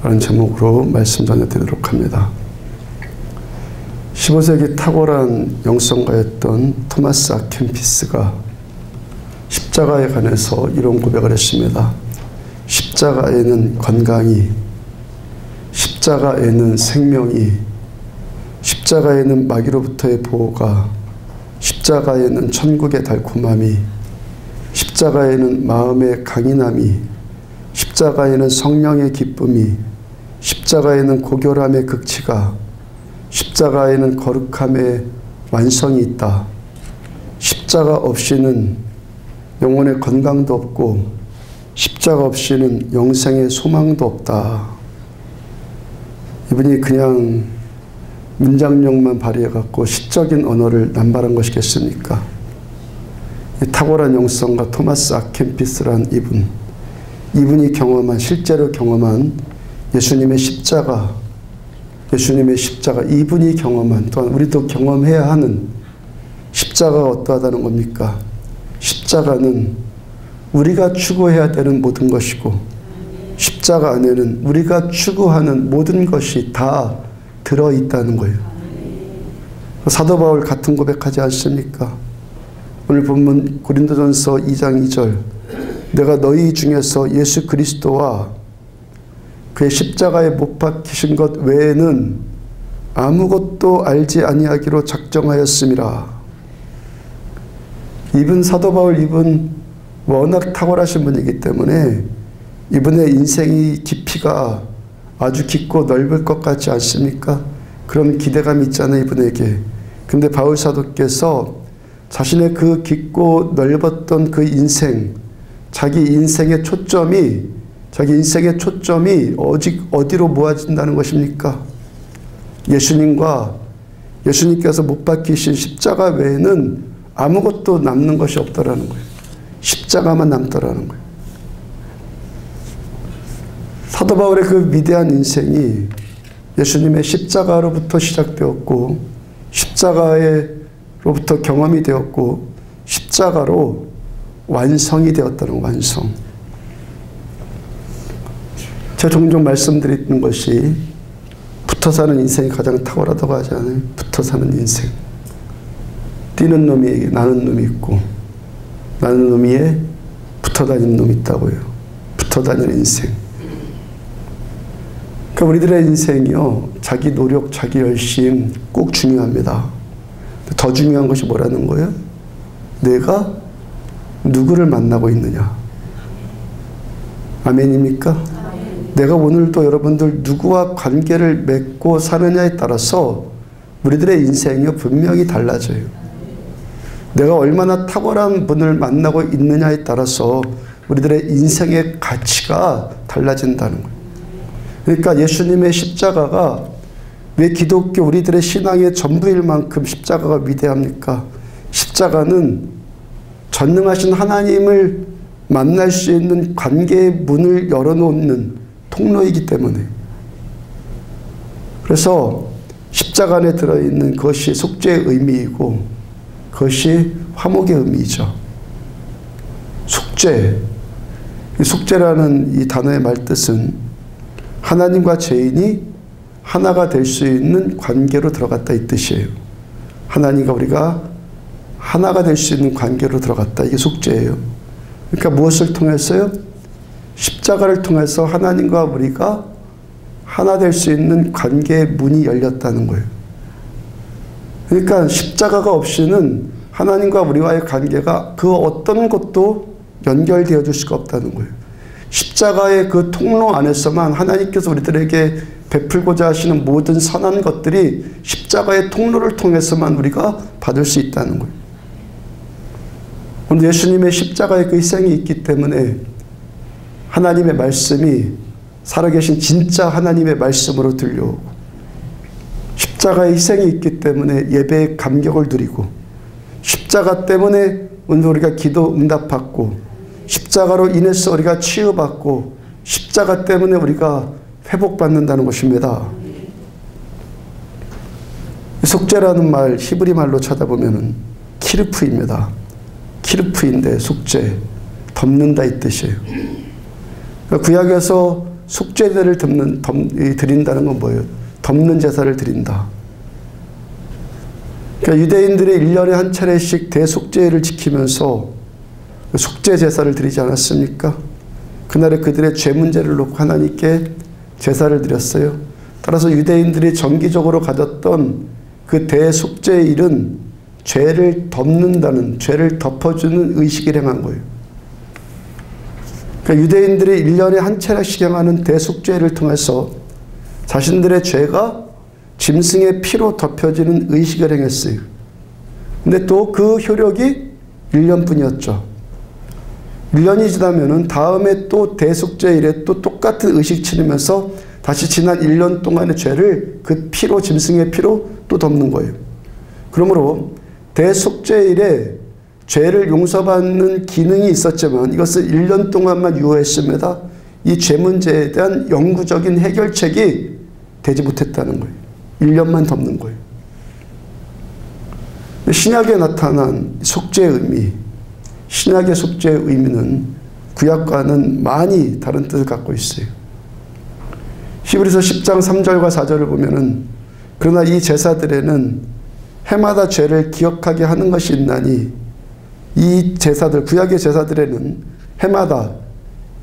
라는 제목으로 말씀 전해드리도록 합니다. 15세기 탁월한 영성가였던 토마스 아 캠피스가 십자가에 관해서 이런 고백을 했습니다. 십자가에는 건강이, 십자가에는 생명이, 십자가에는 마귀로부터의 보호가, 십자가에는 천국의 달콤함이, 십자가에는 마음의 강인함이, 십자가에는 성령의 기쁨이, 십자가에는 고결함의 극치가, 십자가에는 거룩함의 완성이 있다. 십자가 없이는 영혼의 건강도 없고 십자가 없이는 영생의 소망도 없다. 이분이 그냥 문장력만 발휘해갖고 시적인 언어를 남발한 것이겠습니까? 이 탁월한 영성가 토마스 아 캠피스란 이분이 경험한, 실제로 경험한 예수님의 십자가, 이분이 경험한, 또한 우리도 경험해야 하는 십자가가 어떠하다는 겁니까? 십자가는 우리가 추구해야 되는 모든 것이고 십자가 안에는 우리가 추구하는 모든 것이 다 들어있다는 거예요. 사도 바울 같은 고백하지 않습니까? 오늘 본문 고린도전서 2장 2절, 내가 너희 중에서 예수 그리스도와 그의 십자가에 못 박히신 것 외에는 아무것도 알지 아니하기로 작정하였음이라. 이분 사도 바울, 이분 워낙 탁월하신 분이기 때문에 이분의 인생이 깊이가 아주 깊고 넓을 것 같지 않습니까? 그런 기대감이 있잖아요, 이분에게. 근데 바울 사도께서 자신의 그 깊고 넓었던 그 인생, 자기 인생의 초점이 어디로 모아진다는 것입니까? 예수님께서 못 박히신 십자가 외에는 아무것도 남는 것이 없더라는 거예요. 십자가만 남더라는 거예요. 사도 바울의 그 위대한 인생이 예수님의 십자가로부터 시작되었고, 십자가로부터 경험이 되었고, 십자가로 완성이 되었다는 완성. 제가 종종 말씀드리는 것이 붙어 사는 인생이 가장 탁월하다고 하지 않아요? 붙어 사는 인생. 뛰는 놈이 나는 놈이 있고 나는 놈이에 붙어 다니는 놈이 있다고요. 붙어 다니는 인생. 그러니까 우리들의 인생이요, 자기 노력, 자기 열심 꼭 중요합니다. 더 중요한 것이 뭐라는 거예요? 내가 누구를 만나고 있느냐. 아멘입니까? 내가 오늘도 여러분들 누구와 관계를 맺고 사느냐에 따라서 우리들의 인생이 분명히 달라져요. 내가 얼마나 탁월한 분을 만나고 있느냐에 따라서 우리들의 인생의 가치가 달라진다는 거예요. 그러니까 예수님의 십자가가 왜 기독교 우리들의 신앙의 전부일 만큼 십자가가 위대합니까? 십자가는 전능하신 하나님을 만날 수 있는 관계의 문을 열어놓는 통로이기 때문에. 그래서 십자가 안에 들어있는 것이 속죄의 의미이고 그것이 화목의 의미이죠. 속죄. 속죄라는 이 단어의 말뜻은 하나님과 죄인이 하나가 될 수 있는 관계로 들어갔다 이 뜻이에요. 하나님과 우리가 하나가 될 수 있는 관계로 들어갔다. 이게 속죄예요. 그러니까 무엇을 통해서요? 십자가를 통해서 하나님과 우리가 하나 될 수 있는 관계의 문이 열렸다는 거예요. 그러니까 십자가가 없이는 하나님과 우리와의 관계가 그 어떤 것도 연결되어 줄 수가 없다는 거예요. 십자가의 그 통로 안에서만 하나님께서 우리들에게 베풀고자 하시는 모든 선한 것들이 십자가의 통로를 통해서만 우리가 받을 수 있다는 거예요. 오늘 예수님의 십자가의 그 희생이 있기 때문에 하나님의 말씀이 살아계신 진짜 하나님의 말씀으로 들려오고, 십자가의 희생이 있기 때문에 예배의 감격을 누리고, 십자가 때문에 오늘 우리가 기도 응답받고, 십자가로 인해서 우리가 치유받고, 십자가 때문에 우리가 회복받는다는 것입니다. 속죄라는 말 히브리 말로 찾아보면 키르프입니다. 키르프인데 속죄, 덮는다 이 뜻이에요. 구약에서 속죄제를 드린다는 건 뭐예요? 덮는 제사를 드린다. 그러니까 유대인들의 1년에 한 차례씩 대속죄를 지키면서 속죄 제사를 드리지 않았습니까? 그날에 그들의 죄 문제를 놓고 하나님께 제사를 드렸어요. 따라서 유대인들이 정기적으로 가졌던 그 대속죄의 일은 죄를 덮는다는, 죄를 덮어주는 의식을 행한 거예요. 그러니까 유대인들이 1년에 한 차례씩 행하는 대속죄를 통해서 자신들의 죄가 짐승의 피로 덮여지는 의식을 행했어요. 근데 또 그 효력이 1년뿐이었죠. 1년이 지나면은 다음에 또 대속죄일에 또 똑같은 의식 치르면서 다시 지난 1년 동안의 죄를 그 피로, 짐승의 피로 또 덮는 거예요. 그러므로 대속죄일에 죄를 용서받는 기능이 있었지만 이것을 1년 동안만 유효했습니다. 이 죄 문제에 대한 영구적인 해결책이 되지 못했다는 거예요. 1년만 덮는 거예요. 신약에 나타난 속죄의 의미, 신약의 속죄의 의미는 구약과는 많이 다른 뜻을 갖고 있어요. 히브리서 10장 3절과 4절을 보면은 그러나 이 제사들에는 해마다 죄를 기억하게 하는 것이 있나니 이 제사들, 구약의 제사들에는 해마다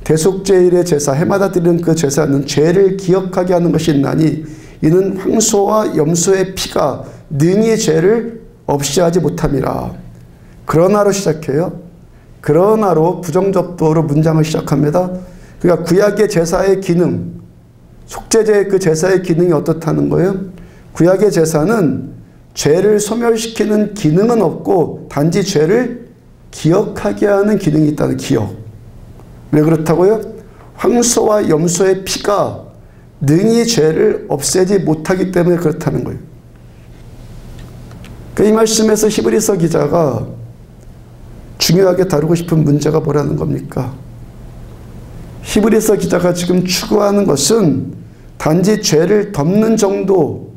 대속죄일의 제사, 해마다 드리는 그 제사는 죄를 기억하게 하는 것이 있나니 이는 황소와 염소의 피가 능히 죄를 없이 하지 못함이라. 그러나로 시작해요. 그러나로 부정접두어로 문장을 시작합니다. 그러니까 구약의 제사의 기능, 속죄제의 그 제사의 기능이 어떻다는 거예요? 구약의 제사는 죄를 소멸시키는 기능은 없고 단지 죄를 기억하게 하는 기능이 있다는, 기억. 왜 그렇다고요? 황소와 염소의 피가 능히 죄를 없애지 못하기 때문에 그렇다는 거예요. 이 말씀에서 히브리서 기자가 중요하게 다루고 싶은 문제가 뭐라는 겁니까? 히브리서 기자가 지금 추구하는 것은 단지 죄를 덮는 정도,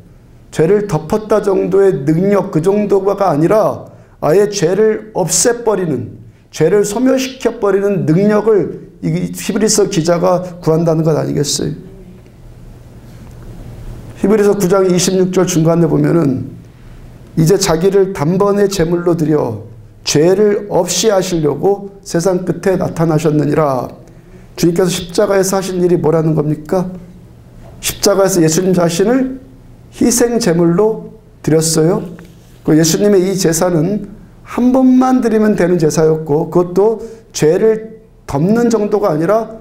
죄를 덮었다 정도의 능력, 그 정도가 아니라 아예 죄를 없애버리는, 죄를 소멸시켜버리는 능력을 이 히브리서 기자가 구한다는 것 아니겠어요? 히브리서 9장 26절 중간에 보면은 이제 자기를 단번에 제물로 드려 죄를 없이 하시려고 세상 끝에 나타나셨느니라. 주님께서 십자가에서 하신 일이 뭐라는 겁니까? 십자가에서 예수님 자신을 희생 제물로 드렸어요. 예수님의 이 제사는 한 번만 드리면 되는 제사였고 그것도 죄를 덮는 정도가 아니라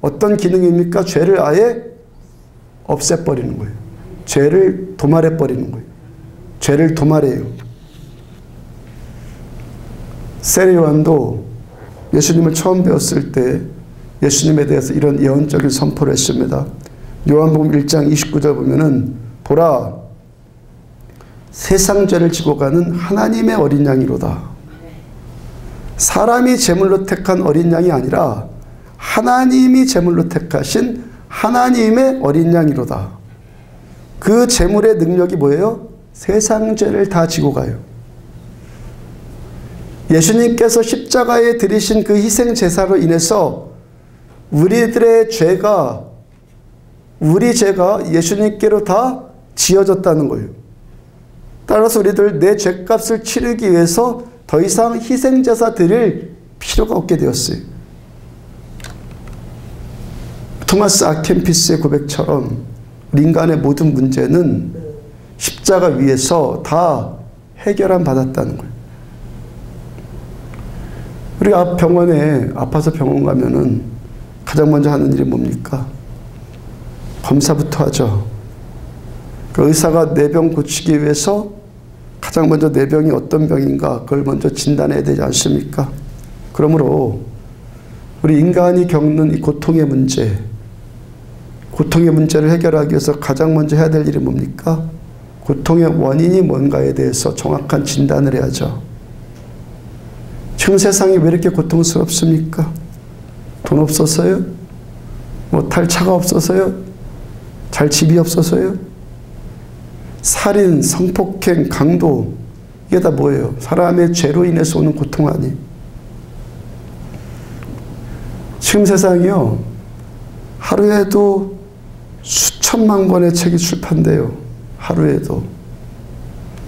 어떤 기능입니까? 죄를 아예 없애버리는 거예요. 죄를 도말해버리는 거예요. 죄를 도말해요. 세례 요한도 예수님을 처음 배웠을 때 예수님에 대해서 이런 예언적인 선포를 했습니다. 요한복음 1장 29절 보면은 보라 세상 죄를 지고 가는 하나님의 어린 양이로다. 사람이 제물로 택한 어린 양이 아니라 하나님이 제물로 택하신 하나님의 어린 양이로다. 그 제물의 능력이 뭐예요? 세상 죄를 다 지고 가요. 예수님께서 십자가에 드리신 그 희생 제사로 인해서 우리들의 죄가, 우리 죄가 예수님께로 다 지어졌다는 거예요. 따라서 우리들 내 죄값을 치르기 위해서 더 이상 희생 제사 드릴 필요가 없게 되었어요. 토마스 아켄피스의 고백처럼 인간의 모든 문제는 십자가 위에서 다 해결함 받았다는 거예요. 우리가 병원에 아파서 병원 가면은 가장 먼저 하는 일이 뭡니까? 검사부터 하죠. 그 의사가 내 병 고치기 위해서 가장 먼저 내 병이 어떤 병인가 그걸 먼저 진단해야 되지 않습니까? 그러므로 우리 인간이 겪는 이 고통의 문제, 고통의 문제를 해결하기 위해서 가장 먼저 해야 될 일이 뭡니까? 고통의 원인이 뭔가에 대해서 정확한 진단을 해야죠. 지금 세상이 왜 이렇게 고통스럽습니까? 돈 없어서요? 뭐 탈 차가 없어서요? 잘 집이 없어서요? 살인, 성폭행, 강도 이게 다 뭐예요? 사람의 죄로 인해서 오는 고통 아니에요? 지금 세상이요. 하루에도 수천만 권의 책이 출판돼요. 하루에도.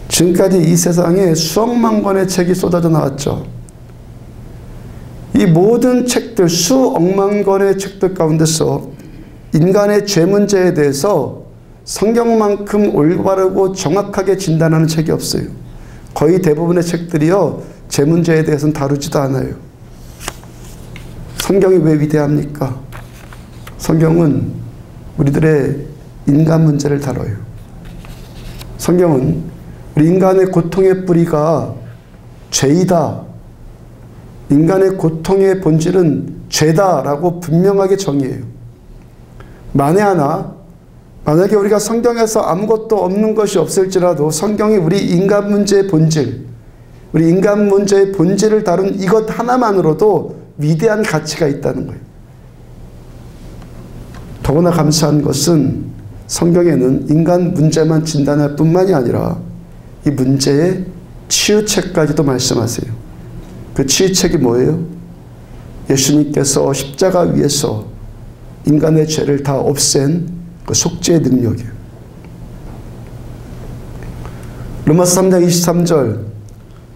지금까지 이 세상에 수억만 권의 책이 쏟아져 나왔죠. 이 모든 책들, 수억만 권의 책들 가운데서 인간의 죄 문제에 대해서 성경만큼 올바르고 정확하게 진단하는 책이 없어요. 거의 대부분의 책들이요, 죄 문제에 대해서는 다루지도 않아요. 성경이 왜 위대합니까? 성경은 우리들의 인간 문제를 다뤄요. 성경은 우리 인간의 고통의 뿌리가 죄이다. 인간의 고통의 본질은 죄다라고 분명하게 정의해요. 만에 하나, 만약에 우리가 성경에서 아무것도 없는 것이 없을지라도 성경이 우리 인간 문제의 본질, 우리 인간 문제의 본질을 다룬 이것 하나만으로도 위대한 가치가 있다는 거예요. 더구나 감사한 것은 성경에는 인간 문제만 진단할 뿐만이 아니라 이 문제의 치유책까지도 말씀하세요. 그 치유책이 뭐예요? 예수님께서 십자가 위에서 인간의 죄를 다 없앤 그 속죄의 능력이에요. 로마서 3장 23절,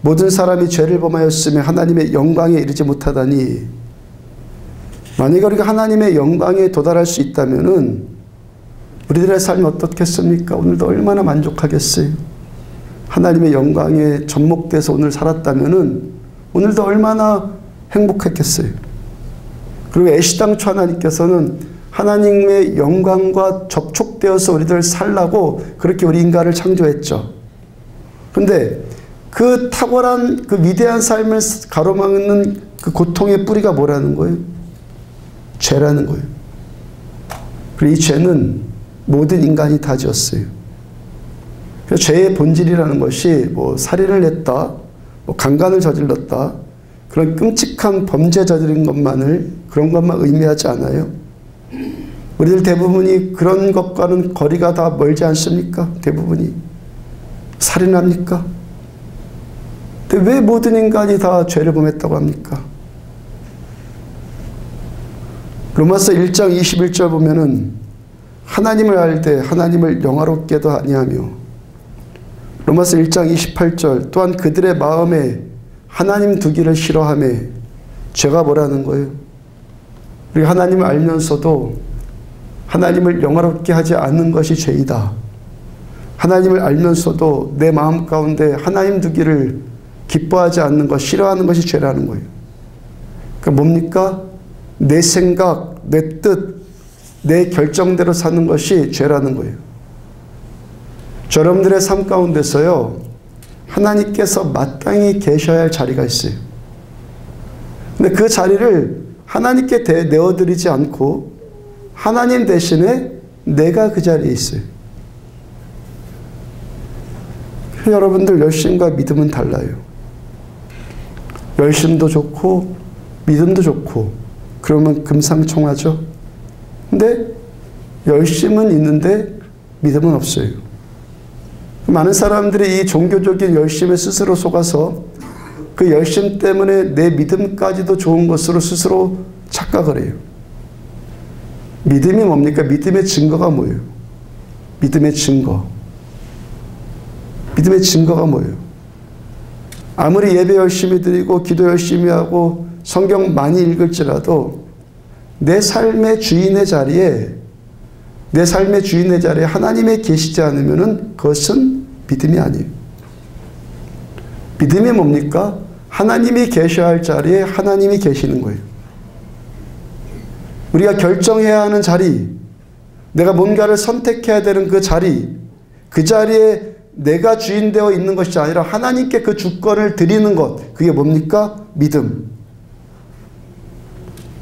모든 사람이 죄를 범하였으며 하나님의 영광에 이르지 못하다니. 만약에 우리가 하나님의 영광에 도달할 수 있다면은 우리들의 삶이 어떻겠습니까? 오늘도 얼마나 만족하겠어요? 하나님의 영광에 접목돼서 오늘 살았다면은 오늘도 얼마나 행복했겠어요? 그리고 애시당초 하나님께서는 하나님의 영광과 접촉되어서 우리들 살라고 그렇게 우리 인간을 창조했죠. 그런데 그 탁월한 그 위대한 삶을 가로막는 그 고통의 뿌리가 뭐라는 거예요? 죄라는 거예요. 그리고 이 죄는 모든 인간이 다 지었어요. 그래서 죄의 본질이라는 것이 뭐 살인을 했다, 뭐 강간을 저질렀다, 그런 끔찍한 범죄 저지른 그런 것만 의미하지 않아요. 우리들 대부분이 그런 것과는 거리가 다 멀지 않습니까? 대부분이. 살인합니까? 근데 왜 모든 인간이 다 죄를 범했다고 합니까? 로마서 1장 21절 보면은 하나님을 알되 하나님을 영화롭게도 아니하며, 로마서 1장 28절 또한 그들의 마음에 하나님 두기를 싫어하며. 죄가 뭐라는 거예요? 우리 하나님을 알면서도 하나님을 영화롭게 하지 않는 것이 죄이다. 하나님을 알면서도 내 마음 가운데 하나님 두기를 기뻐하지 않는 것, 싫어하는 것이 죄라는 거예요. 그러니까 뭡니까? 내 생각, 내 뜻, 내 결정대로 사는 것이 죄라는 거예요. 여러분들의 삶 가운데서요, 하나님께서 마땅히 계셔야 할 자리가 있어요. 근데 그 자리를 하나님께 내어드리지 않고 하나님 대신에 내가 그 자리에 있어요. 여러분들 열심과 믿음은 달라요. 열심도 좋고 믿음도 좋고 그러면 금상첨화죠. 근데 열심은 있는데 믿음은 없어요. 많은 사람들이 이 종교적인 열심에 스스로 속아서 그 열심 때문에 내 믿음까지도 좋은 것으로 스스로 착각을 해요. 믿음이 뭡니까? 믿음의 증거가 뭐예요? 믿음의 증거. 믿음의 증거가 뭐예요? 아무리 예배 열심히 드리고 기도 열심히 하고 성경 많이 읽을지라도 내 삶의 주인의 자리에 하나님이 계시지 않으면은 그것은 믿음이 아니에요. 믿음이 뭡니까? 하나님이 계셔야 할 자리에 하나님이 계시는 거예요. 우리가 결정해야 하는 자리, 내가 뭔가를 선택해야 되는 그 자리, 그 자리에 내가 주인되어 있는 것이 아니라 하나님께 그 주권을 드리는 것, 그게 뭡니까? 믿음.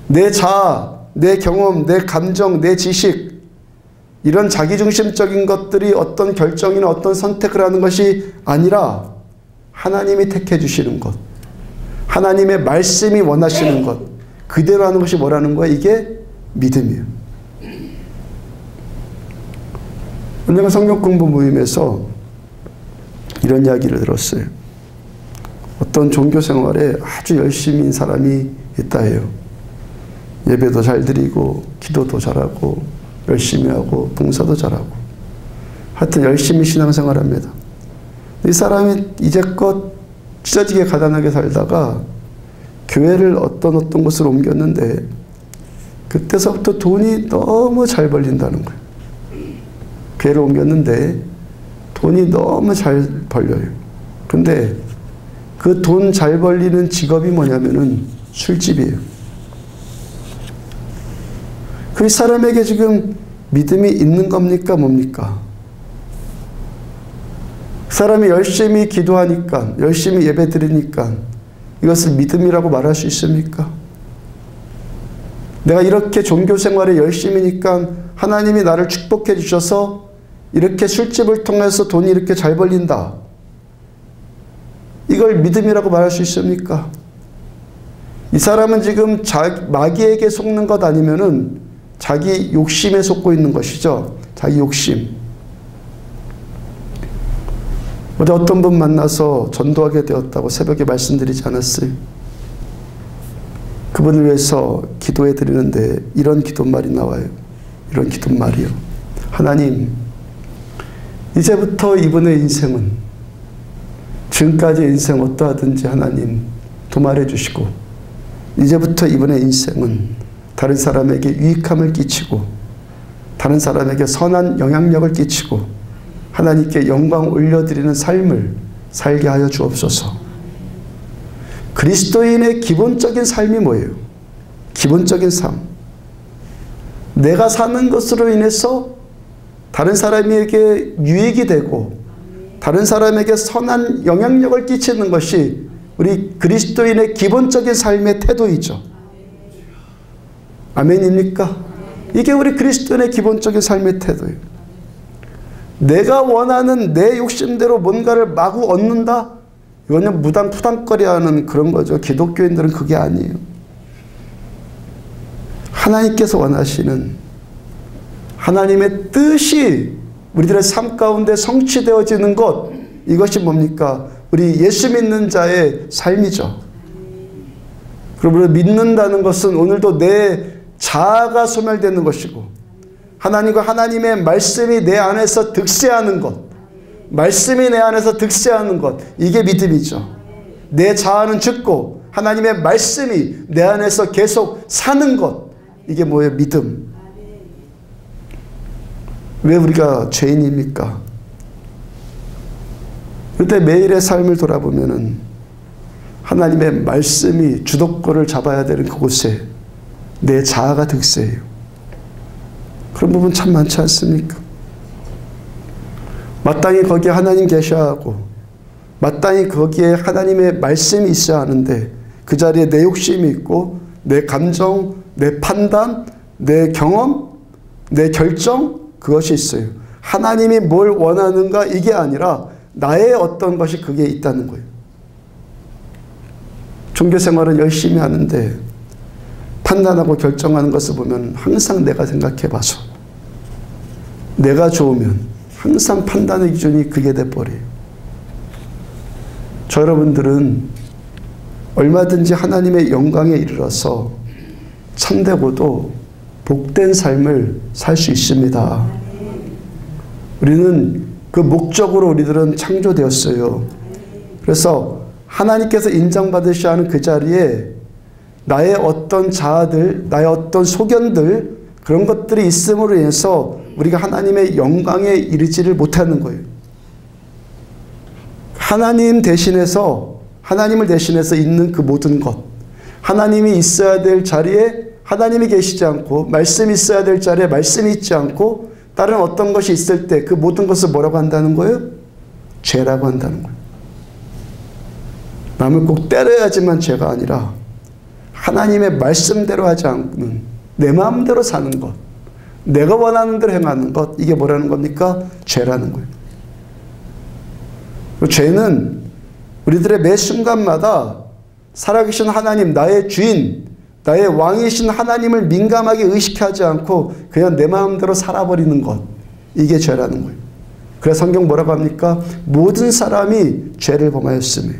내 자아, 내 경험, 내 감정, 내 지식, 이런 자기중심적인 것들이 어떤 결정이나 어떤 선택을 하는 것이 아니라 하나님이 택해 주시는 것, 하나님의 말씀이 원하시는 것, 그대로 하는 것이 뭐라는 거야? 이게 믿음이에요. 내가 성경 공부 모임에서 이런 이야기를 들었어요. 어떤 종교 생활에 아주 열심인 사람이 있다 해요. 예배도 잘 드리고 기도도 잘하고 열심히 하고 봉사도 잘하고 하여튼 열심히 신앙생활합니다. 이 사람이 이제껏 찢어지게 가난하게 살다가 교회를 어떤 곳으로 옮겼는데 그때서부터 돈이 너무 잘 벌린다는 거예요. 교회를 옮겼는데 돈이 너무 잘 벌려요. 근데 그 돈 잘 벌리는 직업이 뭐냐면은 술집이에요. 그 사람에게 지금 믿음이 있는 겁니까? 뭡니까? 그 사람이 열심히 기도하니까, 열심히 예배 드리니까 이것을 믿음이라고 말할 수 있습니까? 내가 이렇게 종교 생활에 열심히니까 하나님이 나를 축복해 주셔서 이렇게 술집을 통해서 돈이 이렇게 잘 벌린다. 이걸 믿음이라고 말할 수 있습니까? 이 사람은 지금 마귀에게 속는 것 아니면은 자기 욕심에 속고 있는 것이죠. 자기 욕심. 어제 어떤 분 만나서 전도하게 되었다고 새벽에 말씀드리지 않았어요? 그분을 위해서 기도해 드리는데 이런 기도말이 나와요. 이런 기도말이요. 하나님, 이제부터 이분의 인생은 지금까지 인생 어떠하든지 하나님 도말해 주시고 이제부터 이분의 인생은 다른 사람에게 유익함을 끼치고 다른 사람에게 선한 영향력을 끼치고 하나님께 영광 올려드리는 삶을 살게 하여 주옵소서. 그리스도인의 기본적인 삶이 뭐예요? 기본적인 삶. 내가 사는 것으로 인해서 다른 사람에게 유익이 되고 다른 사람에게 선한 영향력을 끼치는 것이 우리 그리스도인의 기본적인 삶의 태도이죠. 아멘입니까? 이게 우리 그리스도인의 기본적인 삶의 태도예요. 내가 원하는 내 욕심대로 뭔가를 마구 얻는다? 이거는 무당푸당거리하는 그런 거죠. 기독교인들은 그게 아니에요. 하나님께서 원하시는 하나님의 뜻이 우리들의 삶 가운데 성취되어지는 것, 이것이 뭡니까? 우리 예수 믿는 자의 삶이죠. 그러므로 믿는다는 것은 오늘도 내 자아가 소멸되는 것이고 하나님과 하나님의 말씀이 내 안에서 득세하는 것, 말씀이 내 안에서 득세하는 것, 이게 믿음이죠. 내 자아는 죽고 하나님의 말씀이 내 안에서 계속 사는 것, 이게 뭐예요? 믿음. 왜 우리가 죄인입니까? 그때 매일의 삶을 돌아보면은 하나님의 말씀이 주도권을 잡아야 되는 그곳에 내 자아가 득세해요. 그런 부분 참 많지 않습니까? 마땅히 거기에 하나님 계셔야 하고 마땅히 거기에 하나님의 말씀이 있어야 하는데 그 자리에 내 욕심이 있고 내 감정, 내 판단, 내 경험, 내 결정, 그것이 있어요. 하나님이 뭘 원하는가 이게 아니라 나의 어떤 것이 그게 있다는 거예요. 종교생활은 열심히 하는데 판단하고 결정하는 것을 보면 항상 내가 생각해봐서 내가 좋으면 항상 판단의 기준이 그게 돼버려요. 저 여러분들은 얼마든지 하나님의 영광에 이르러서 참되고도 복된 삶을 살 수 있습니다. 우리는 그 목적으로 우리들은 창조되었어요. 그래서 하나님께서 인정받으셔야 하는 그 자리에 나의 어떤 자아들, 나의 어떤 소견들, 그런 것들이 있음으로 인해서 우리가 하나님의 영광에 이르지를 못하는 거예요. 하나님을 대신해서 있는 그 모든 것, 하나님이 있어야 될 자리에 하나님이 계시지 않고 말씀이 있어야 될 자리에 말씀이 있지 않고 다른 어떤 것이 있을 때 그 모든 것을 뭐라고 한다는 거예요? 죄라고 한다는 거예요. 남을 꼭 때려야지만 죄가 아니라 하나님의 말씀대로 하지 않는 내 마음대로 사는 것, 내가 원하는 대로 행하는 것, 이게 뭐라는 겁니까? 죄라는 거예요. 죄는 우리들의 매 순간마다 살아계신 하나님, 나의 주인, 나의 왕이신 하나님을 민감하게 의식하지 않고 그냥 내 마음대로 살아버리는 것, 이게 죄라는 거예요. 그래서 성경 뭐라고 합니까? 모든 사람이 죄를 범하였으며.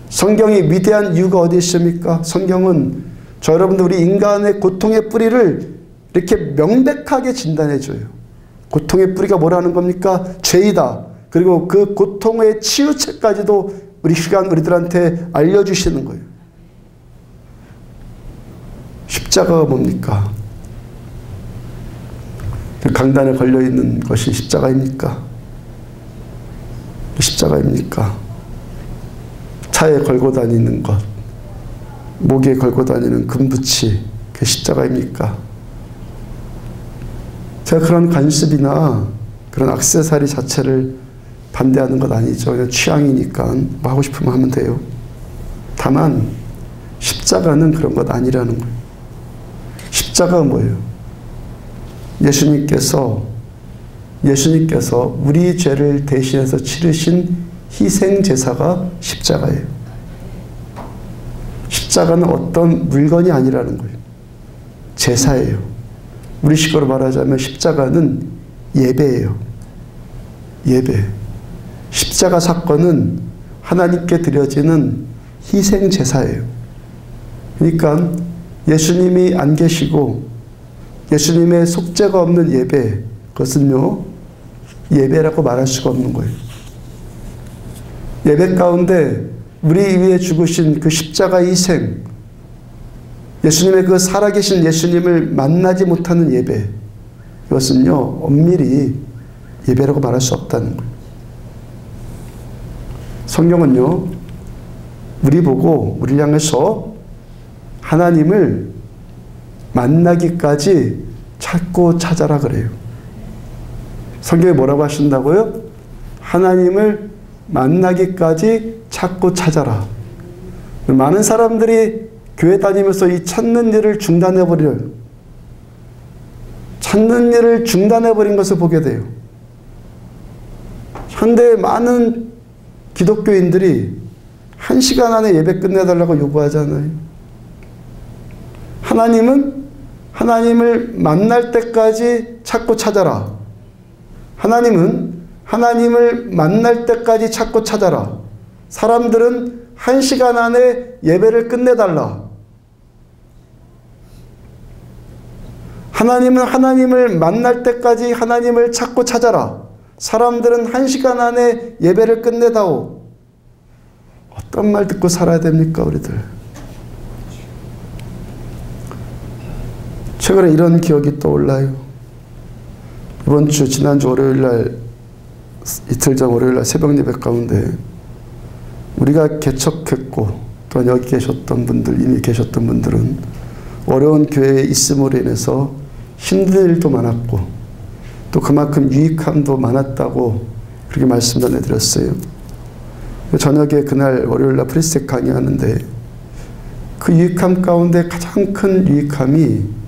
성경이 위대한 이유가 어디 있습니까? 성경은 저 여러분들 우리 인간의 고통의 뿌리를 이렇게 명백하게 진단해줘요. 고통의 뿌리가 뭐라는 겁니까? 죄이다. 그리고 그 고통의 치유책까지도 우리 시간 우리들한테 알려주시는 거예요. 십자가가 뭡니까? 강단에 걸려있는 것이 십자가입니까? 십자가입니까? 차에 걸고 다니는 것, 목에 걸고 다니는 금붙이 그 십자가입니까? 제가 그런 관습이나 그런 액세서리 자체를 반대하는 것 아니죠. 그냥 취향이니까 뭐 하고 싶으면 하면 돼요. 다만 십자가는 그런 것 아니라는 거예요. 십자가가 뭐예요? 예수님께서 우리 죄를 대신해서 치르신 희생제사가 십자가예요. 십자가는 어떤 물건이 아니라는 거예요. 제사예요. 우리식으로 말하자면 십자가는 예배예요. 예배. 십자가 사건은 하나님께 드려지는 희생제사예요. 그러니까 예수님이 안 계시고 예수님의 속죄가 없는 예배, 그것은요, 예배라고 말할 수가 없는 거예요. 예배 가운데 우리 위해 죽으신 그 십자가 희생, 예수님의 그 살아계신 예수님을 만나지 못하는 예배, 이것은요, 엄밀히 예배라고 말할 수 없다는 거예요. 성경은요, 우리 보고 우리를 향해서 하나님을 만나기까지 찾고 찾아라 그래요. 성경에 뭐라고 하신다고요? 하나님을 만나기까지 찾고 찾아라. 많은 사람들이 교회 다니면서 이 찾는 일을 중단해버려요. 찾는 일을 중단해버린 것을 보게 돼요. 현대의 많은 기독교인들이 1시간 안에 예배 끝내달라고 요구하잖아요. 하나님을 만날 때까지 찾고 찾아라. 하나님을 만날 때까지 찾고 찾아라. 사람들은 1시간 안에 예배를 끝내달라. 하나님을 만날 때까지 하나님을 찾고 찾아라. 사람들은 1시간 안에 예배를 끝내다오. 어떤 말 듣고 살아야 됩니까, 우리들? 최근에 이런 기억이 떠올라요. 지난주 월요일날, 이틀 전 월요일날 새벽 예배 가운데 우리가 개척했고 또한 여기 계셨던 분들, 이미 계셨던 분들은 어려운 교회에 있음으로 인해서 힘든 일도 많았고 또 그만큼 유익함도 많았다고 그렇게 말씀 전해드렸어요. 저녁에 그날 월요일날 프리스텍 강의하는데 그 유익함 가운데 가장 큰 유익함이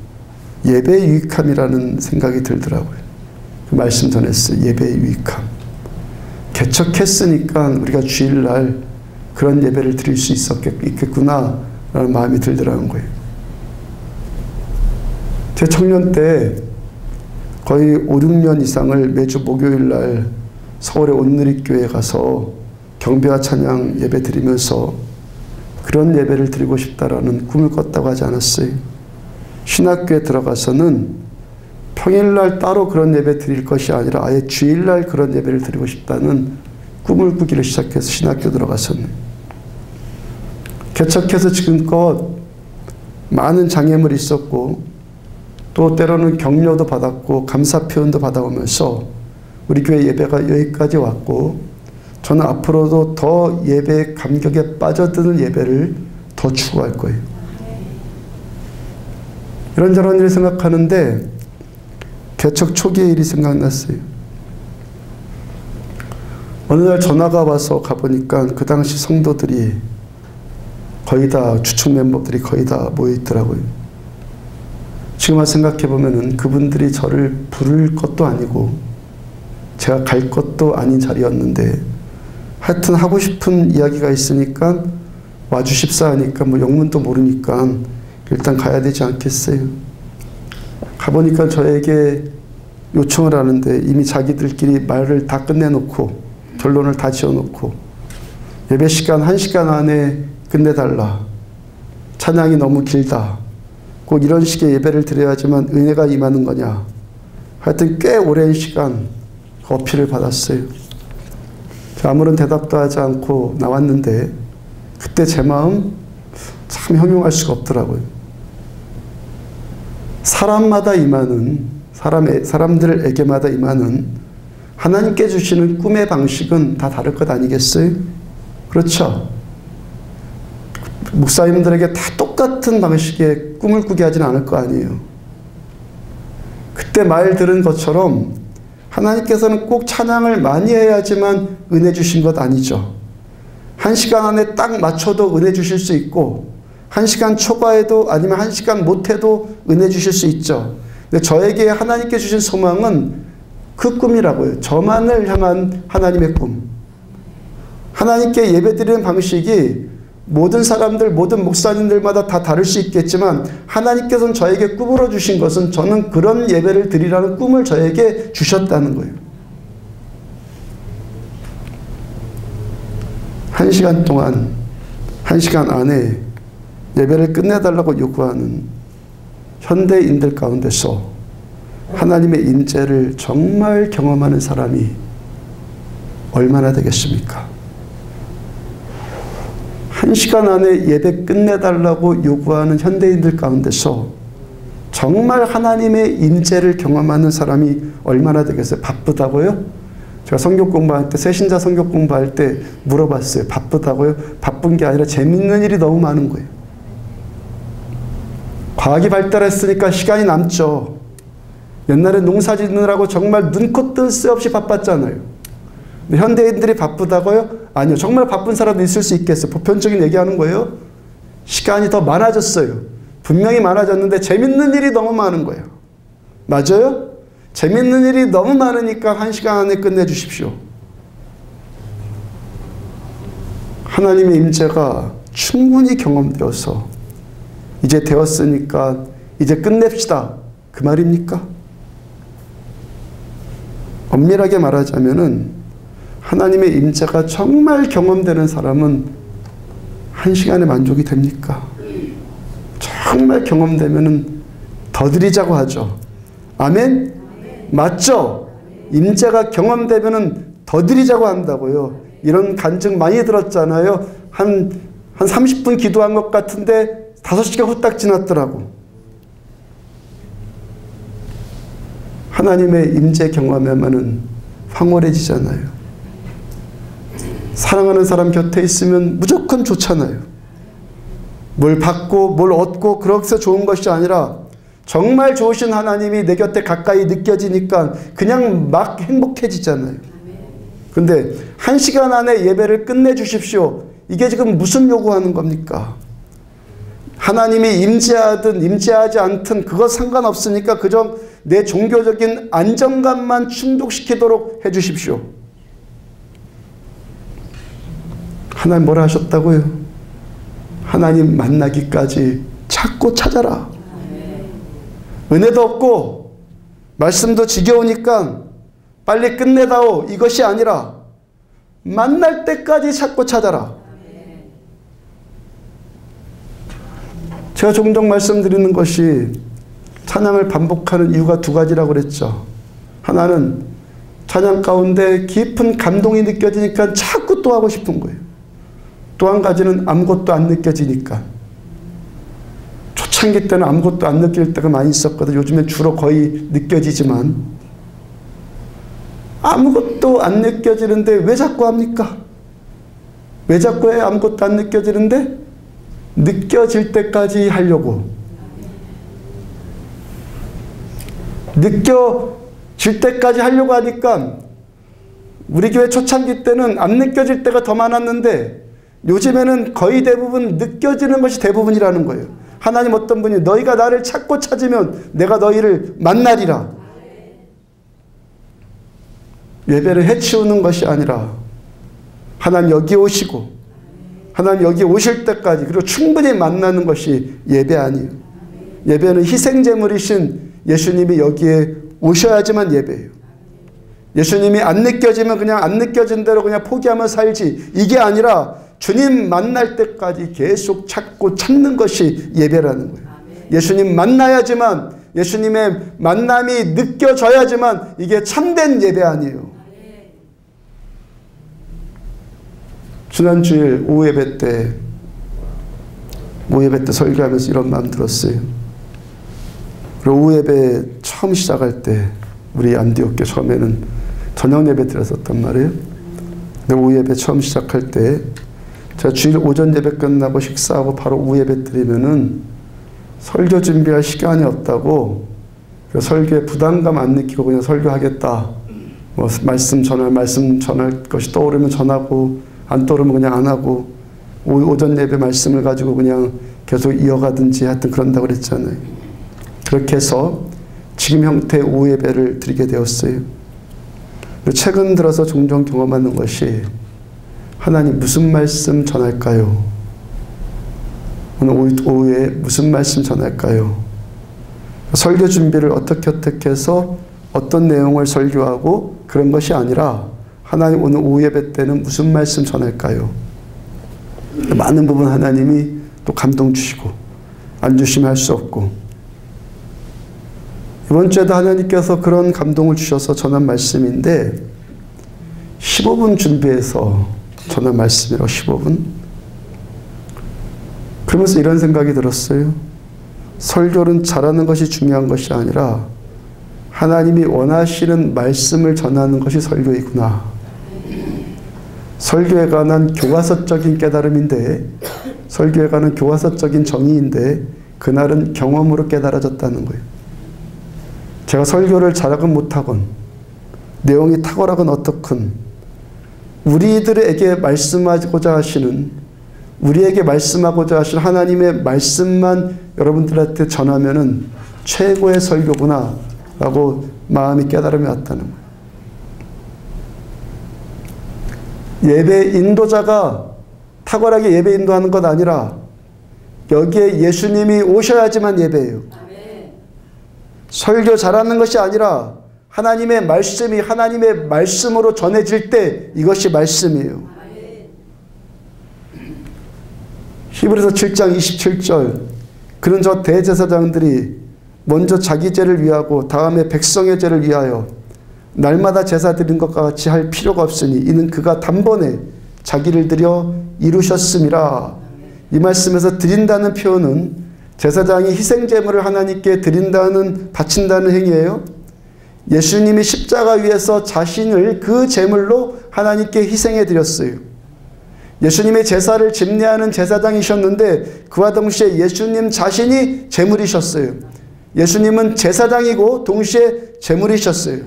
예배의 유익함이라는 생각이 들더라고요. 그 말씀 전했어요. 예배의 유익함. 개척했으니까 우리가 주일날 그런 예배를 드릴 수 있겠구나 라는 마음이 들더라는 거예요. 제 청년 때 거의 5, 6년 이상을 매주 목요일날 서울의 온누리교회에 가서 경배와 찬양 예배 드리면서 그런 예배를 드리고 싶다라는 꿈을 꿨다고 하지 않았어요. 신학교에 들어가서는 평일날 따로 그런 예배 드릴 것이 아니라 아예 주일날 그런 예배를 드리고 싶다는 꿈을 꾸기를 시작해서 신학교 들어가서는 개척해서 지금껏 많은 장애물이 있었고 또 때로는 격려도 받았고 감사 표현도 받아오면서 우리 교회 예배가 여기까지 왔고 저는 앞으로도 더 예배의 감격에 빠져드는 예배를 더 추구할 거예요. 이런저런 일을 생각하는데 개척 초기의 일이 생각났어요. 어느 날 전화가 와서 가보니까 그 당시 성도들이 거의 다 주축 멤버들이 거의 다 모여있더라고요. 지금 생각해보면 그분들이 저를 부를 것도 아니고 제가 갈 것도 아닌 자리였는데 하여튼 하고 싶은 이야기가 있으니까 와주십사 하니까 뭐 영문도 모르니까 일단 가야 되지 않겠어요. 가보니까 저에게 요청을 하는데 이미 자기들끼리 말을 다 끝내놓고 결론을 다 지어놓고 예배 시간 1시간 안에 끝내달라. 찬양이 너무 길다. 꼭 이런 식의 예배를 드려야지만 은혜가 임하는 거냐. 하여튼 꽤 오랜 시간 어필을 받았어요. 아무런 대답도 하지 않고 나왔는데 그때 제 마음 참 형용할 수가 없더라고요. 사람마다 임하는, 사람들에게마다 임하는 하나님께 주시는 꿈의 방식은 다 다를 것 아니겠어요? 그렇죠? 목사님들에게 다 똑같은 방식의 꿈을 꾸게 하지는 않을 거 아니에요. 그때 말 들은 것처럼 하나님께서는 꼭 찬양을 많이 해야지만 은혜 주신 것 아니죠. 1시간 안에 딱 맞춰도 은혜 주실 수 있고 1시간 초과해도 아니면 1시간 못해도 은혜 주실 수 있죠. 근데 저에게 하나님께 주신 소망은 그 꿈이라고요. 저만을 향한 하나님의 꿈. 하나님께 예배드리는 방식이 모든 사람들, 모든 목사님들마다 다 다를 수 있겠지만 하나님께서는 저에게 꿈으로 주신 것은 저는 그런 예배를 드리라는 꿈을 저에게 주셨다는 거예요. 1시간 동안, 1시간 안에 예배를 끝내달라고 요구하는 현대인들 가운데서 하나님의 임재를 정말 경험하는 사람이 얼마나 되겠습니까? 1시간 안에 예배 끝내달라고 요구하는 현대인들 가운데서 정말 하나님의 임재를 경험하는 사람이 얼마나 되겠어요? 바쁘다고요? 제가 성경 공부할 때, 새신자 성경 공부할 때 물어봤어요. 바쁘다고요? 바쁜 게 아니라 재밌는 일이 너무 많은 거예요. 과학이 발달했으니까 시간이 남죠. 옛날에 농사 짓느라고 정말 눈코 뜰 새 없이 바빴잖아요. 근데 현대인들이 바쁘다고요? 아니요. 정말 바쁜 사람도 있을 수 있겠어요. 보편적인 얘기하는 거예요. 시간이 더 많아졌어요. 분명히 많아졌는데 재밌는 일이 너무 많은 거예요. 맞아요? 재밌는 일이 너무 많으니까 1시간 안에 끝내주십시오. 하나님의 임재가 충분히 경험되어서 이제 되었으니까 이제 끝냅시다. 그 말입니까? 엄밀하게 말하자면은 하나님의 임재가 정말 경험되는 사람은 1시간에 만족이 됩니까? 정말 경험되면은 더 드리자고 하죠. 아멘? 맞죠? 임재가 경험되면은 더 드리자고 한다고요. 이런 간증 많이 들었잖아요. 한 30분 기도한 것 같은데 5시간 후딱 지났더라고. 하나님의 임재 경험하면은 황홀해지잖아요. 사랑하는 사람 곁에 있으면 무조건 좋잖아요. 뭘 받고 뭘 얻고 그렇게 좋은 것이 아니라 정말 좋으신 하나님이 내 곁에 가까이 느껴지니까 그냥 막 행복해지잖아요. 근데 1시간 안에 예배를 끝내주십시오. 이게 지금 무슨 요구하는 겁니까? 하나님이 임재하든 임재하지 않든 그거 상관없으니까 그저 내 종교적인 안정감만 충족시키도록 해주십시오. 하나님 뭐라 하셨다고요? 하나님 만나기까지 찾고 찾아라. 은혜도 없고 말씀도 지겨우니까 빨리 끝내다오 이것이 아니라 만날 때까지 찾고 찾아라. 제가 종종 말씀드리는 것이 찬양을 반복하는 이유가 2가지라고 그랬죠. 하나는 찬양 가운데 깊은 감동이 느껴지니까 자꾸 또 하고 싶은 거예요. 또 한 가지는 아무것도 안 느껴지니까. 초창기 때는 아무것도 안 느낄 때가 많이 있었거든요. 요즘엔 주로 거의 느껴지지만 아무것도 안 느껴지는데 왜 자꾸 합니까? 왜 자꾸 해? 아무것도 안 느껴지는데 느껴질 때까지 하려고. 느껴질 때까지 하려고 하니까 우리 교회 초창기 때는 안 느껴질 때가 더 많았는데 요즘에는 거의 대부분 느껴지는 것이 대부분이라는 거예요. 하나님 어떤 분이 너희가 나를 찾고 찾으면 내가 너희를 만나리라. 예배를 해치우는 것이 아니라 하나님 여기 오시고 하나님 여기 오실 때까지 그리고 충분히 만나는 것이 예배 아니에요. 예배는 희생제물이신 예수님이 여기에 오셔야지만 예배예요. 예수님이 안 느껴지면 그냥 안 느껴진 대로 그냥 포기하면 살지 이게 아니라 주님 만날 때까지 계속 찾고 찾는 것이 예배라는 거예요. 예수님 만나야지만, 예수님의 만남이 느껴져야지만 이게 참된 예배 아니에요. 지난 주일 오후 예배 때 설교하면서 이런 마음 들었어요. 그리고 오후 예배 처음 시작할 때 우리 안디옥교 처음에는 저녁 예배 드렸었단 말이에요. 근데 오후 예배 처음 시작할 때 제가 주일 오전 예배 끝나고 식사하고 바로 오후 예배 드리면은 설교 준비할 시간이 없다고, 설교에 부담감 안 느끼고 그냥 설교하겠다. 뭐 말씀 전할 것이 떠오르면 전하고 안 떠오르면 그냥 안 하고, 오전 예배 말씀을 가지고 그냥 계속 이어가든지 하여튼 그런다고 그랬잖아요. 그렇게 해서 지금 형태의 오후 예배를 드리게 되었어요. 최근 들어서 종종 경험하는 것이, 하나님 무슨 말씀 전할까요? 오늘 오후에 무슨 말씀 전할까요? 설교 준비를 어떻게 해서 어떤 내용을 설교하고 그런 것이 아니라, 하나님 오늘 오후 예배 때는 무슨 말씀 전할까요? 많은 부분 하나님이 또 감동 주시고 안 주시면 할 수 없고, 이번 주에도 하나님께서 그런 감동을 주셔서 전한 말씀인데 15분 준비해서 전한 말씀이라고. 15분. 그러면서 이런 생각이 들었어요. 설교는 잘하는 것이 중요한 것이 아니라 하나님이 원하시는 말씀을 전하는 것이 설교이구나. 설교에 관한 교과서적인 깨달음인데, 설교에 관한 교과서적인 정의인데 그날은 경험으로 깨달아졌다는 거예요. 제가 설교를 잘하건 못하건, 내용이 탁월하건 어떻건, 우리에게 말씀하고자 하시는 하나님의 말씀만 여러분들한테 전하면은 최고의 설교구나 라고 마음이 깨달음이 왔다는 거예요. 예배 인도자가 탁월하게 예배 인도하는 것 아니라 여기에 예수님이 오셔야지만 예배예요. 설교 잘하는 것이 아니라 하나님의 말씀이 하나님의 말씀으로 전해질 때 이것이 말씀이에요. 히브리서 7장 27절, 그런 저 대제사장들이 먼저 자기 죄를 위하고 다음에 백성의 죄를 위하여 날마다 제사 드린 것과 같이 할 필요가 없으니 이는 그가 단번에 자기를 드려 이루셨음이라. 이 말씀에서 드린다는 표현은 제사장이 희생제물을 하나님께 바친다는 행위예요. 예수님이 십자가 위에서 자신을 그 제물로 하나님께 희생해 드렸어요. 예수님의 제사를 집례하는 제사장이셨는데 그와 동시에 예수님 자신이 제물이셨어요. 예수님은 제사장이고 동시에 제물이셨어요.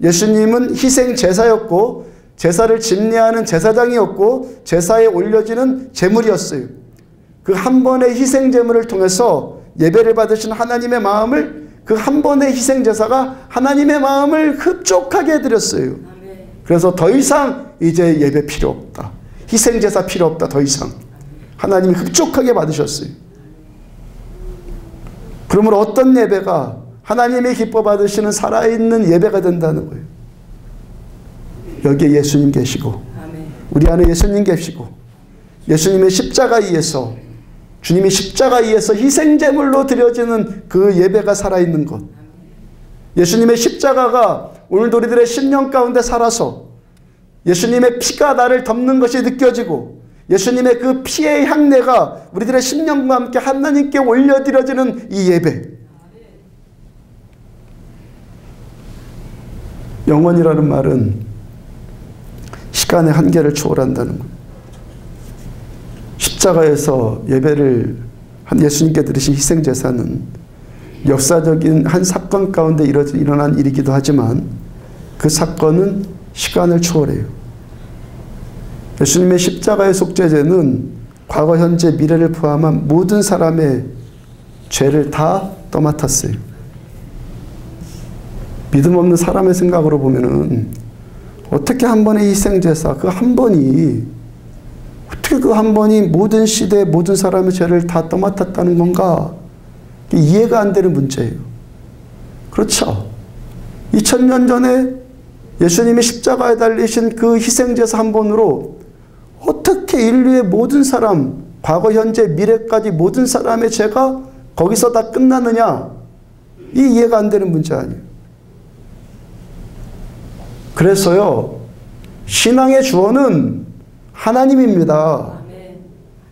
예수님은 희생 제사였고 제사를 집례하는 제사장이었고 제사에 올려지는 제물이었어요. 그 한 번의 희생 제물을 통해서 예배를 받으신 하나님의 마음을, 그 한 번의 희생 제사가 하나님의 마음을 흡족하게 해드렸어요. 그래서 더 이상 이제 예배 필요 없다. 희생 제사 필요 없다. 더 이상. 하나님이 흡족하게 받으셨어요. 그러므로 어떤 예배가 하나님이 기뻐 받으시는 살아있는 예배가 된다는 거예요. 여기에 예수님 계시고 우리 안에 예수님 계시고 예수님의 십자가 위에서, 주님이 십자가 위에서 희생제물로 드려지는 그 예배가 살아있는 것. 예수님의 십자가가 오늘도 우리들의 심령 가운데 살아서 예수님의 피가 나를 덮는 것이 느껴지고 예수님의 그 피의 향내가 우리들의 심령과 함께 하나님께 올려드려지는 이 예배. 영원이라는 말은 시간의 한계를 초월한다는 거예요. 십자가에서 예배를 한 예수님께 드리신 희생제사는 역사적인 한 사건 가운데 일어난 일이기도 하지만 그 사건은 시간을 초월해요. 예수님의 십자가의 속죄제는 과거, 현재, 미래를 포함한 모든 사람의 죄를 다 떠맡았어요. 믿음 없는 사람의 생각으로 보면은 어떻게 한 번의 희생제사, 그 한 번이 어떻게 그 한 번이 모든 시대 모든 사람의 죄를 다 떠맡았다는 건가? 이해가 안 되는 문제예요. 그렇죠. 2000년 전에 예수님이 십자가에 달리신 그 희생제사 한 번으로 어떻게 인류의 모든 사람, 과거, 현재, 미래까지 모든 사람의 죄가 거기서 다 끝나느냐? 이 이해가 안 되는 문제 아니에요. 그래서요, 신앙의 주어는 하나님입니다.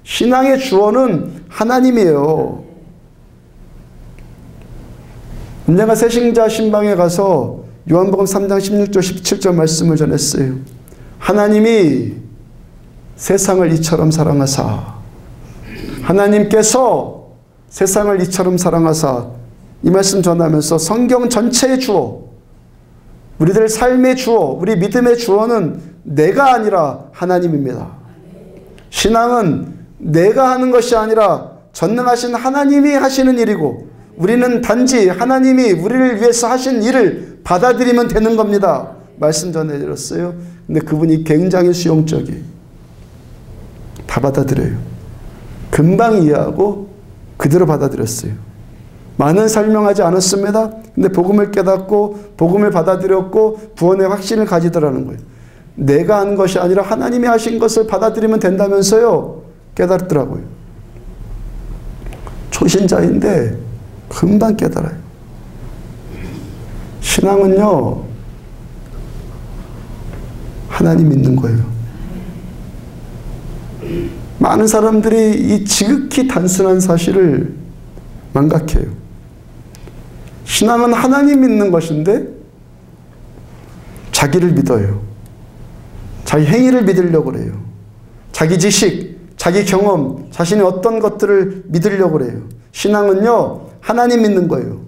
신앙의 주어는 하나님이에요. 내가 새신자 신방에 가서 요한복음 3장 16절 17절 말씀을 전했어요. 하나님이 세상을 이처럼 사랑하사, 하나님께서 세상을 이처럼 사랑하사, 이 말씀 전하면서 성경 전체의 주어, 우리들 삶의 주어, 우리 믿음의 주어는 내가 아니라 하나님입니다. 신앙은 내가 하는 것이 아니라 전능하신 하나님이 하시는 일이고, 우리는 단지 하나님이 우리를 위해서 하신 일을 받아들이면 되는 겁니다. 말씀 전해드렸어요. 근데 그분이 굉장히 수용적이에요. 다 받아들여요. 금방 이해하고 그대로 받아들였어요. 많은 설명하지 않았습니다. 근데 복음을 깨닫고 복음을 받아들였고 구원의 확신을 가지더라는 거예요. 내가 한 것이 아니라 하나님이 하신 것을 받아들이면 된다면서요. 깨닫더라고요. 초신자인데 금방 깨달아요. 신앙은요, 하나님 믿는 거예요. 많은 사람들이 이 지극히 단순한 사실을 망각해요. 신앙은 하나님 믿는 것인데 자기를 믿어요. 자기 행위를 믿으려고 그래요. 자기 지식, 자기 경험, 자신의 어떤 것들을 믿으려고 그래요. 신앙은요, 하나님 믿는 거예요.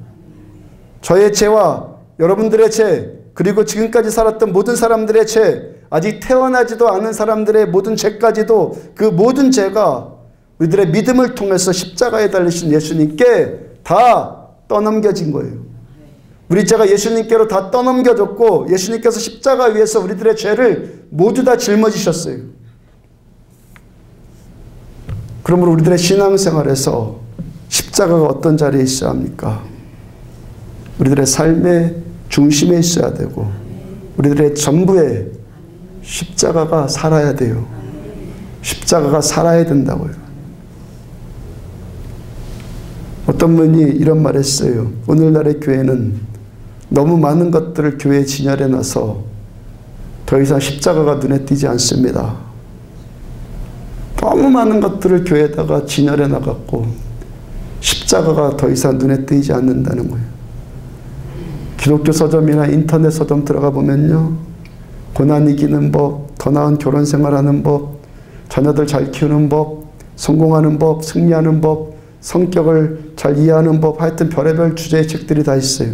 저의 죄와 여러분들의 죄, 그리고 지금까지 살았던 모든 사람들의 죄, 아직 태어나지도 않은 사람들의 모든 죄까지도 그 모든 죄가 우리들의 믿음을 통해서 십자가에 달리신 예수님께 다 떠넘겨진 거예요. 우리 죄가 예수님께로 다 떠넘겨졌고 예수님께서 십자가 위에서 우리들의 죄를 모두 다 짊어지셨어요. 그러므로 우리들의 신앙생활에서 십자가가 어떤 자리에 있어야 합니까? 우리들의 삶의 중심에 있어야 되고 우리들의 전부에 십자가가 살아야 돼요. 십자가가 살아야 된다고요. 어떤 분이 이런 말 했어요. 오늘날의 교회는 너무 많은 것들을 교회에 진열해 놔서 더 이상 십자가가 눈에 띄지 않습니다. 너무 많은 것들을 교회에다가 진열해 놔갖고 십자가가 더 이상 눈에 띄지 않는다는 거예요. 기독교 서점이나 인터넷 서점 들어가 보면요, 고난 이기는 법, 더 나은 결혼 생활하는 법, 자녀들 잘 키우는 법, 성공하는 법, 승리하는 법, 성격을 잘 이해하는 법, 하여튼 별의별 주제의 책들이 다 있어요.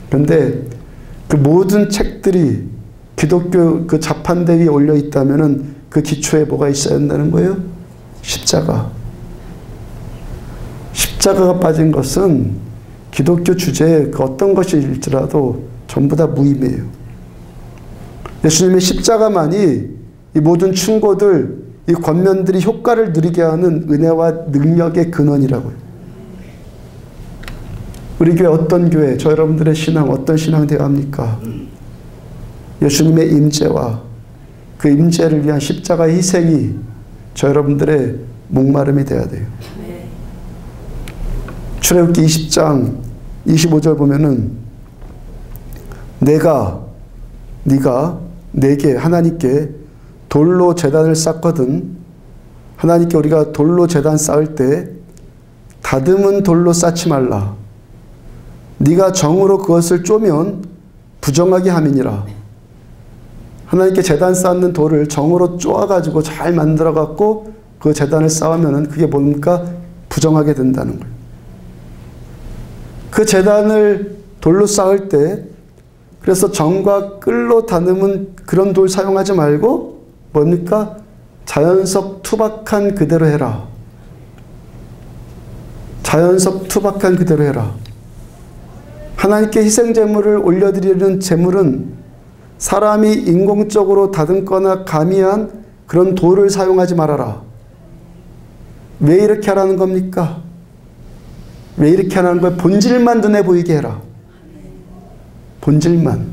그런데 그 모든 책들이 기독교 그 자판대 위에 올려 있다면은 그 기초에 뭐가 있어야 한다는 거예요? 십자가. 십자가가 빠진 것은 기독교 주제에 그 어떤 것일지라도 전부 다 무의미해요. 예수님의 십자가만이 이 모든 충고들, 이 권면들이 효과를 누리게 하는 은혜와 능력의 근원이라고요. 우리 교회 어떤 교회, 저 여러분들의 신앙 어떤 신앙 되어야 합니까? 예수님의 임재와 그 임재를 위한 십자가의 희생이 저 여러분들의 목마름이 되어야 돼요. 출애굽기 20장 25절 보면은 네가 내게 하나님께 돌로 제단을 쌓거든 하나님께 우리가 돌로 제단 쌓을 때 다듬은 돌로 쌓지 말라. 네가 정으로 그것을 쪼면 부정하게 함이니라. 하나님께 제단 쌓는 돌을 정으로 쪼아가지고 잘 만들어갖고 그 제단을 쌓으면은 그게 뭡니까? 부정하게 된다는 거예요. 그 제단을 돌로 쌓을 때 그래서 정과 끌로 다듬은 그런 돌 사용하지 말고 뭡니까? 자연석 투박한 그대로 해라. 자연석 투박한 그대로 해라. 하나님께 희생제물을 올려드리는 제물은 사람이 인공적으로 다듬거나 가미한 그런 돌을 사용하지 말아라. 왜 이렇게 하라는 겁니까? 왜 이렇게 하라는 거예요? 본질만 눈에 보이게 해라. 본질만.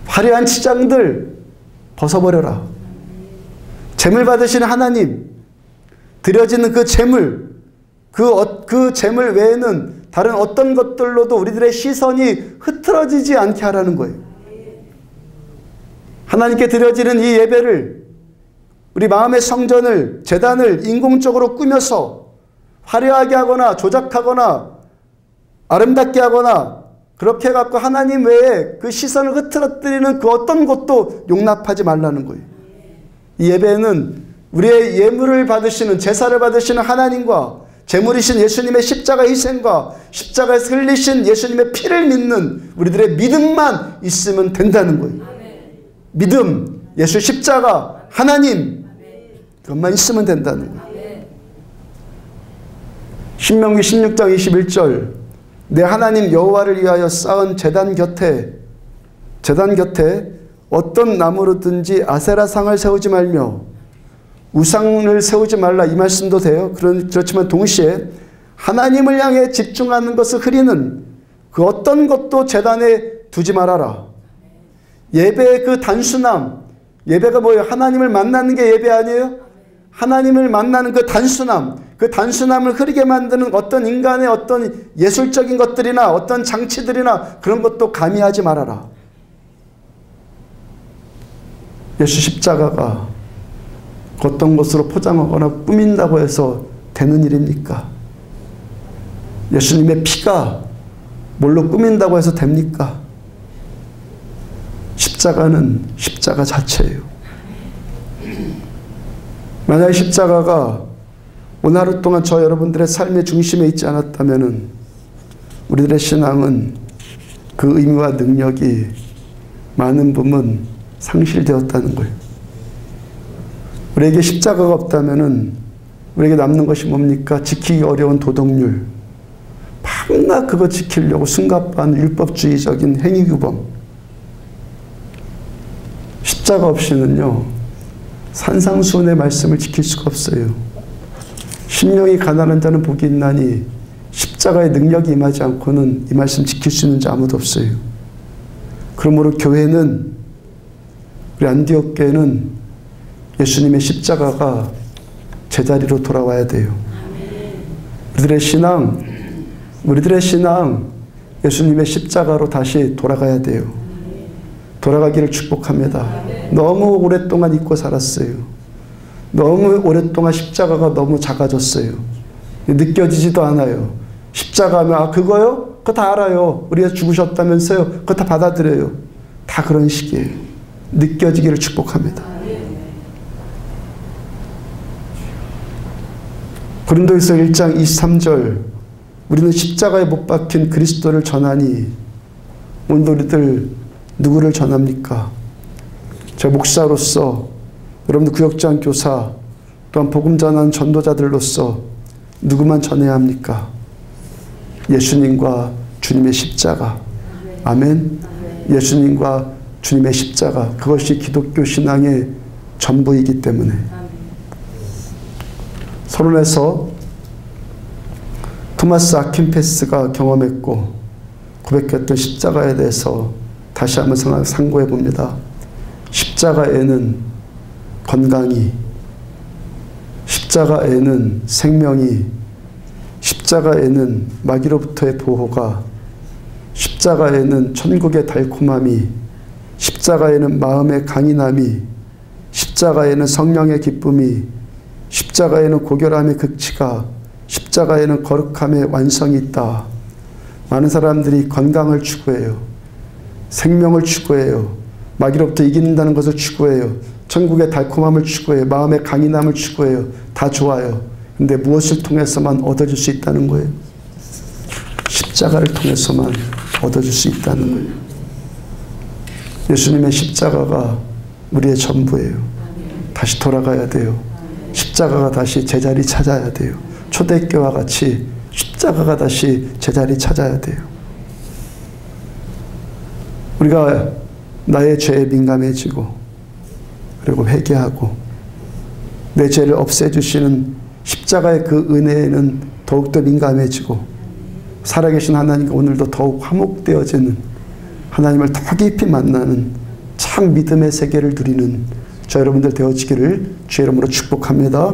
화려한 치장들 벗어버려라. 제물 받으시는 하나님, 드려지는 그 제물, 그 재물 외에는 다른 어떤 것들로도 우리들의 시선이 흐트러지지 않게 하라는 거예요. 하나님께 드려지는 이 예배를, 우리 마음의 성전을, 제단을 인공적으로 꾸며서 화려하게 하거나 조작하거나 아름답게 하거나 그렇게 해갖고 하나님 외에 그 시선을 흐트러뜨리는 그 어떤 것도 용납하지 말라는 거예요. 이 예배는 우리의 예물을 받으시는, 제사를 받으시는 하나님과 제물이신 예수님의 십자가 희생과 십자가에서 흘리신 예수님의 피를 믿는 우리들의 믿음만 있으면 된다는 거예요. 믿음, 예수 십자가, 하나님, 그것만 있으면 된다는 거예요. 신명기 16장 21절, 내 하나님 여호와를 위하여 쌓은 제단 곁에 어떤 나무로든지 아세라상을 세우지 말며 우상을 세우지 말라, 이 말씀도 돼요. 그렇지만 동시에 하나님을 향해 집중하는 것을 흐리는 그 어떤 것도 제단에 두지 말아라. 예배의 그 단순함, 예배가 뭐예요? 하나님을 만나는 게 예배 아니에요? 하나님을 만나는 그 단순함, 그 단순함을 흐리게 만드는 어떤 인간의 어떤 예술적인 것들이나 어떤 장치들이나 그런 것도 가미하지 말아라. 예수 십자가가 어떤 것으로 포장하거나 꾸민다고 해서 되는 일입니까? 예수님의 피가 뭘로 꾸민다고 해서 됩니까? 십자가는 십자가 자체예요. 만약 십자가가 오늘 하루 동안 저 여러분들의 삶의 중심에 있지 않았다면 우리들의 신앙은 그 의미와 능력이 많은 부분 상실되었다는 거예요. 우리에게 십자가가 없다면 우리에게 남는 것이 뭡니까? 지키기 어려운 도덕률, 밤낮 그거 지키려고 숨가빠하는 율법주의적인 행위규범. 십자가 없이는요, 산상수훈의 말씀을 지킬 수가 없어요. 심령이 가난한 자는 복이 있나니 십자가의 능력이 임하지 않고는 이 말씀 지킬 수 있는 자 아무도 없어요. 그러므로 교회는, 우리 안디옥 교회는 예수님의 십자가가 제자리로 돌아와야 돼요. 우리들의 신앙 예수님의 십자가로 다시 돌아가야 돼요. 돌아가기를 축복합니다. 너무 오랫동안 잊고 살았어요. 너무 오랫동안 십자가가 너무 작아졌어요. 느껴지지도 않아요. 십자가 하면 아 그거요? 그거 다 알아요. 우리가 죽으셨다면서요? 그거 다 받아들여요. 다 그런 식이에요. 느껴지기를 축복합니다. 고린도후서 1장 23절, 우리는 십자가에 못 박힌 그리스도를 전하니, 오늘 우리들 누구를 전합니까? 제가 목사로서, 여러분들 구역장 교사, 또한 복음 전하는 전도자들로서 누구만 전해야 합니까? 예수님과 주님의 십자가. 아멘. 예수님과 주님의 십자가, 그것이 기독교 신앙의 전부이기 때문에. 서론에서 토마스 아킨페스가 경험했고 고백했던 십자가에 대해서 다시 한번 상고해 봅니다. 십자가에는 건강이, 십자가에는 생명이, 십자가에는 마귀로부터의 보호가, 십자가에는 천국의 달콤함이, 십자가에는 마음의 강인함이, 십자가에는 성령의 기쁨이, 십자가에는 고결함의 극치가, 십자가에는 거룩함의 완성이 있다. 많은 사람들이 건강을 추구해요. 생명을 추구해요. 마귀로부터 이긴다는 것을 추구해요. 천국의 달콤함을 추구해요. 마음의 강인함을 추구해요. 다 좋아요. 근데 무엇을 통해서만 얻어줄 수 있다는 거예요? 십자가를 통해서만 얻어줄 수 있다는 거예요. 예수님의 십자가가 우리의 전부예요. 다시 돌아가야 돼요. 십자가가 다시 제자리 찾아야 돼요. 초대교와 같이 십자가가 다시 제자리 찾아야 돼요. 우리가 나의 죄에 민감해지고 그리고 회개하고 내 죄를 없애주시는 십자가의 그 은혜에는 더욱더 민감해지고 살아계신 하나님과 오늘도 더욱 화목되어지는, 하나님을 더 깊이 만나는 참 믿음의 세계를 누리는 저 여러분들 되어지기를 주의 이름으로 축복합니다.